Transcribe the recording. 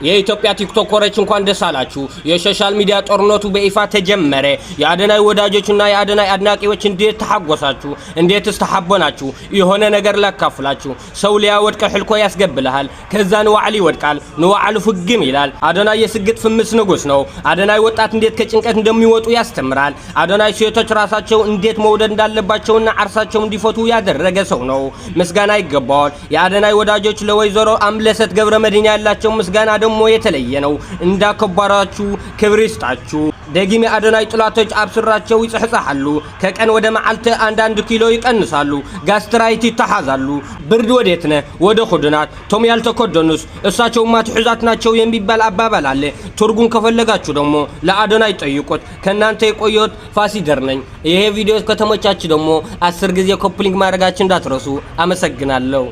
የኢትዮጵያ ቲክቶከሮች እንኳን ደስ አላችሁ። የሶሻል ሚዲያ ጦርነቱ በይፋ ተጀመረ። የአደናይ ወዳጆችና የአደናይ አድናቂዎች እንዴት ተሐጎሳችሁ? እንዴትስ ተሐቦናችሁ? የሆነ ነገር ላካፍላችሁ። ሰው ሊያወድቅ ሕልኮ ያስገብልሃል። ከዛ ንዋዕል ይወድቃል። ንዋዕል ፍግም ይላል። አደናይ የስግጥ ፍምስ ንጉስ ነው። አደናይ ወጣት እንዴት ከጭንቀት እንደሚወጡ ያስተምራል። አደናይ ሴቶች ራሳቸው እንዴት መውደድ እንዳለባቸውና አርሳቸው እንዲፈቱ ያደረገ ሰው ነው። ምስጋና ይገባዋል። የአደናይ ወዳጆች ለወይዘሮ አምለሰት ገብረመድህን ያላቸው ምስጋና ደግሞ የተለየ ነው። እንዳከበራችሁ ክብር ይስጣችሁ። ደጊሜ አደናይ ጥላቶች አብስራቸው ይጽሕጻሉ። ከቀን ወደ መዓልተ አንዳንድ ኪሎ ይቀንሳሉ። ጋስትራይት ይተሓዛሉ። ብርድ ወዴት ነህ? ወደ ኹድናት። ቶም ያልተኮደኑስ እሳቸውማ ትሑዛት ናቸው የሚባል አባባል አለ። ትርጉም ከፈለጋችሁ ደግሞ ለአደናይ ጠይቁት። ከናንተ የቆየሁት ፋሲደር ነኝ። ይሄ ቪዲዮ ከተመቻችሁ ደግሞ 10 ጊዜ ኮፕሊንግ ማድረጋችሁ እንዳትረሱ። አመሰግናለሁ።